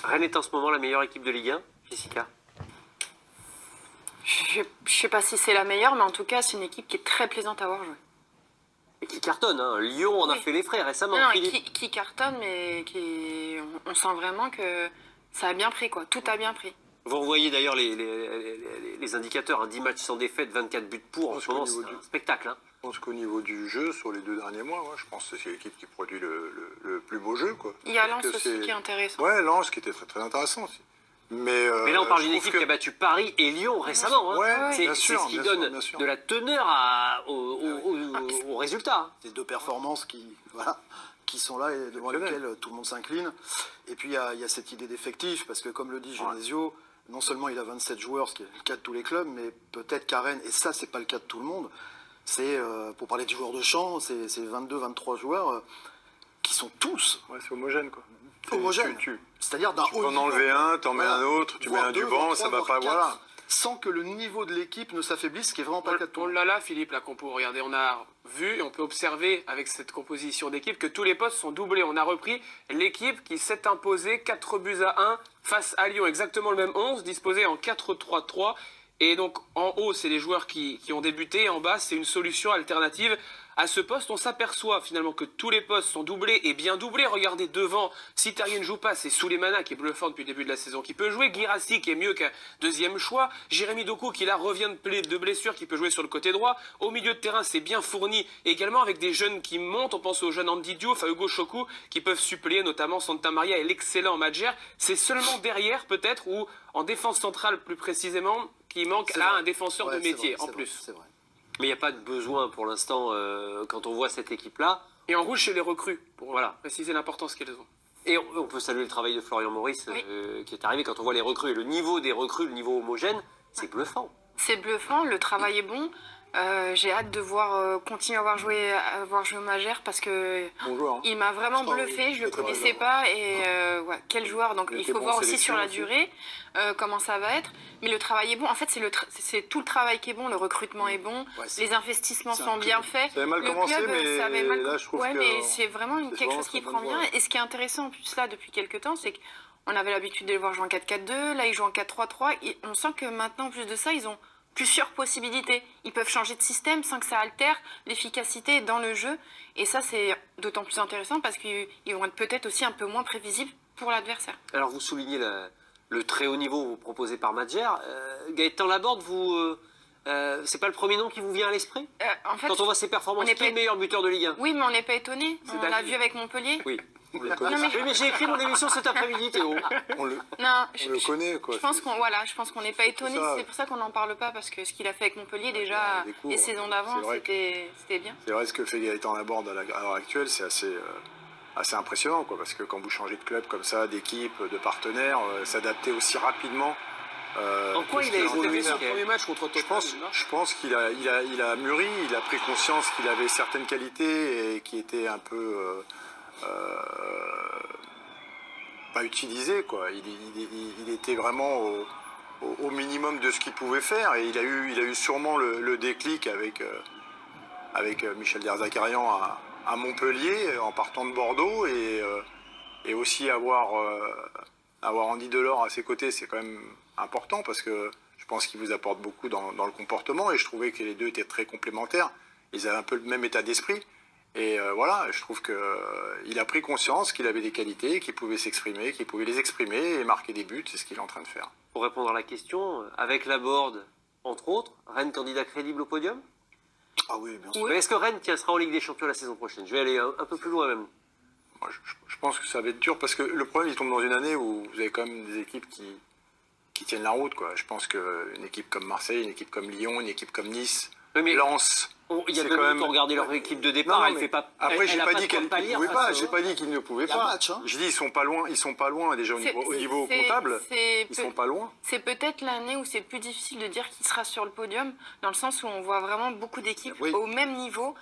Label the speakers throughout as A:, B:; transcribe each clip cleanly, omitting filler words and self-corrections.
A: Rennes est en ce moment la meilleure équipe de Ligue 1, Jessica?
B: Je sais pas si c'est la meilleure, mais en tout cas, c'est une équipe qui est très plaisante à voir jouer.
A: Et qui cartonne, hein. Lyon en a
B: Oui.
A: fait les frais récemment.
B: Non,
A: Philippe.
B: qui cartonne, mais on sent vraiment que ça a bien pris, quoi. Tout a bien pris.
A: Vous revoyez d'ailleurs les indicateurs, hein, 10 matchs sans défaite, 24 buts pour, en ce moment, c'est un spectacle. Hein.
C: Je pense qu'au niveau du jeu, sur les 2 derniers mois, je pense que c'est l'équipe qui produit le plus beau jeu. Quoi.
B: Il y a Lens aussi qui est intéressant.
C: Ouais, Lens qui était très très intéressant aussi. Mais
A: là, on parle d'une équipe qui a battu Paris et Lyon récemment. Hein.
C: Ouais,
A: c'est ce qui donne de la teneur au résultat. Hein.
D: C'est 2 performances qui sont là et devant lesquelles tout le monde s'incline. Et puis il y a cette idée d'effectif, parce que comme le dit Genesio, non seulement il a 27 joueurs, ce qui est le cas de tous les clubs, mais peut-être qu'à Rennes, et ça c'est pas le cas de tout le monde, c'est, pour parler de joueurs de champ, c'est 22-23 joueurs qui sont tous
C: c'est homogène quoi.
D: homogènes. C'est-à-dire d'un
C: Tu
D: haut
C: peux en
D: niveau.
C: enlever un, t'en mets un autre, tu mets
D: Voire
C: un du
D: 2,
C: banc,
D: voire
C: ça
D: 3,
C: va pas,
D: voire
C: voilà.
D: 4, sans que le niveau de l'équipe ne s'affaiblisse, ce qui est vraiment pas le cas de tout
E: On
D: le monde.
E: l'a là, Philippe, la compo. Regardez, on a vu et on peut observer avec cette composition d'équipe que tous les postes sont doublés. On a repris l'équipe qui s'est imposée 4 buts à 1 face à Lyon. Exactement le même 11, disposé en 4-3-3. Et donc en haut, c'est les joueurs qui ont débuté. Et en bas, c'est une solution alternative à ce poste. On s'aperçoit finalement que tous les postes sont doublés et bien doublés. Regardez devant, si Terrier ne joue pas, c'est Souleymana qui est bluffant depuis le début de la saison qui peut jouer. Guirassy qui est mieux qu'un deuxième choix. Jérémy Doku qui là revient de blessure qui peut jouer sur le côté droit. Au milieu de terrain, c'est bien fourni également avec des jeunes qui montent. On pense aux jeunes Andy Diouf, à Hugo Choku qui peuvent suppléer notamment Santa Maria et l'excellent Madjer. C'est seulement derrière peut-être ou en défense centrale plus précisément qu'il manque là un défenseur de métier en plus.
D: C'est vrai.
A: Mais il n'y a pas de besoin pour l'instant quand on voit cette équipe-là.
E: Et en rouge, chez les recrues, pour préciser l'importance qu'elles ont.
A: Et on peut saluer le travail de Florian Maurice qui est arrivé quand on voit les recrues. Et le niveau des recrues, le niveau homogène, c'est bluffant.
B: C'est bluffant, le travail est bon. J'ai hâte de voir continuer à voir jouer Magère parce que
C: Bon joueur, hein.
B: il m'a vraiment bluffé, je le connaissais pas et quel joueur. Donc il faut voir aussi sur la durée comment ça va être. Mais le travail est bon. En fait, c'est tout le travail qui est bon. Le recrutement est bon, les investissements sont bien faits.
C: Ça avait mal
B: Le
C: commencé,
B: club,
C: mais
B: ça avait mal
C: là, je trouve que
B: mais c'est vraiment
C: c'est
B: quelque chose qui
C: vraiment
B: prend
C: très
B: bien.
C: bonne voie.
B: Et ce qui est intéressant en plus là depuis quelques temps, c'est qu'on avait l'habitude de les voir jouer en 4-4-2. Là, ils jouent en 4-3-3. Et on sent que maintenant, en plus de ça, ils ont plusieurs possibilités. Ils peuvent changer de système sans que ça altère l'efficacité dans le jeu. Et ça, c'est d'autant plus intéressant parce qu'ils vont être peut-être aussi un peu moins prévisibles pour l'adversaire.
A: Alors vous soulignez le très haut niveau proposé par Madjer. Gaëtan Laborde, c'est pas le premier nom qui vous vient à l'esprit
B: En fait,
A: quand on voit ses performances? Qui est le meilleur buteur de Ligue 1?
B: oui, mais on n'est pas étonné. On l'a
E: David.
B: vu avec Montpellier.
A: Oui.
C: On le connaît.
B: Non, mais
A: Oui, mais j'ai écrit mon émission cet après-midi, Théo.
C: On le
B: Non,
C: connaît quoi.
B: je pense qu'on n'est pas étonné.
C: C'est ça.
B: C'est pour ça qu'on n'en parle pas parce que ce qu'il a fait avec Montpellier déjà
C: on découvre.
B: les saisons d'avant,
C: C'est vrai
B: c'était bien.
C: C'est vrai, ce que fait Gaëtan Laborde à l'heure actuelle, c'est assez impressionnant, quoi, parce que quand vous changez de club comme ça, d'équipe, de partenaire, s'adapter aussi rapidement.
A: En quoi il a évolué
E: C'était son premier match contre Tottenham.
C: Je pense qu'il a mûri, il a pris conscience qu'il avait certaines qualités et qui étaient un peu pas utilisées, quoi. Il était vraiment au minimum de ce qu'il pouvait faire et il a eu sûrement le déclic avec Michel Derzakarian à Montpellier en partant de Bordeaux et aussi avoir Andy Delors à ses côtés, c'est quand même important parce que je pense qu'il vous apporte beaucoup dans le comportement et je trouvais que les deux étaient très complémentaires. Ils avaient un peu le même état d'esprit et voilà, je trouve qu'il a pris conscience qu'il avait des qualités, qu'il pouvait s'exprimer, qu'il pouvait les exprimer et marquer des buts, c'est ce qu'il est en train de faire.
A: Pour répondre à la question, avec Laborde, entre autres, Rennes candidat crédible au podium?
D: Ah oui, bien sûr.
B: Oui.
A: Mais est-ce que Rennes sera en Ligue des Champions la saison prochaine? Je vais aller un peu plus loin même.
C: Moi, je pense que ça va être dur parce que le problème, il tombe dans une année où vous avez quand même des équipes qui tiennent la route, quoi. Je pense qu'une équipe comme Marseille, une équipe comme Lyon, une équipe comme Nice,
A: Oui, mais
C: Lens.
A: il y a
C: c'est
A: 2
C: quand
A: minutes,
C: même-
A: on regardait leur équipe de départ,
C: Non,
A: elle
C: mais
A: fait pas.
C: Après, j'ai
A: elle a
C: pas
A: de
C: dit
A: quoi
C: qu'elle ne
A: pâlir
C: pouvait
A: face
C: pas.
A: au-
C: J'ai pas dit qu'ils ne pouvaient
D: Il y a un
C: pas.
D: match, hein.
C: Je dis ils sont pas loin. Ils sont pas loin déjà au niveau comptable. Ils sont pas loin.
B: C'est peut-être l'année où c'est plus difficile de dire qui sera sur le podium, dans le sens où on voit vraiment beaucoup d'équipes
D: Oui.
B: au même niveau.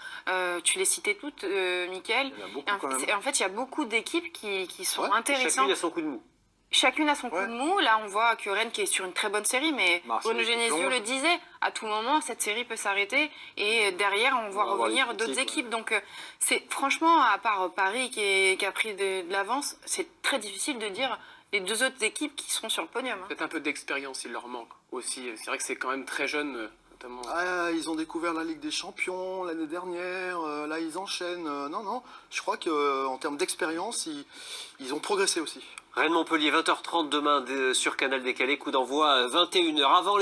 B: Tu les citais toutes, Mickaël.
C: Il y en a beaucoup,
B: Et en,
C: quand même.
B: en fait, il y a beaucoup d'équipes qui sont
D: Ouais,
B: intéressantes.
A: Chacune a son coup de mou.
B: Chacune a son coup
C: Ouais.
B: de mou. Là, on voit que Rennes qui est sur une très bonne série, mais
C: Marseille
B: Bruno
C: qui
B: Genesio
C: plonge.
B: le disait, à tout moment, cette série peut s'arrêter et derrière, on voit
C: va voir
B: revenir
C: les
B: d'autres
C: critiques,
B: équipes. Donc, c'est franchement, à part Paris qui a pris de l'avance, c'est très difficile de dire les deux autres équipes qui seront sur le podium. Hein.
E: Peut-être un peu d'expérience, il leur manque aussi. C'est vrai que c'est quand même très jeune, notamment.
D: Ah, ils ont découvert la Ligue des Champions l'année dernière, là ils enchaînent. Non, je crois qu'en termes d'expérience, ils ont progressé aussi.
A: Rennes-Montpellier, 20h30 demain sur Canal Décalé, coup d'envoi 21h. Avant les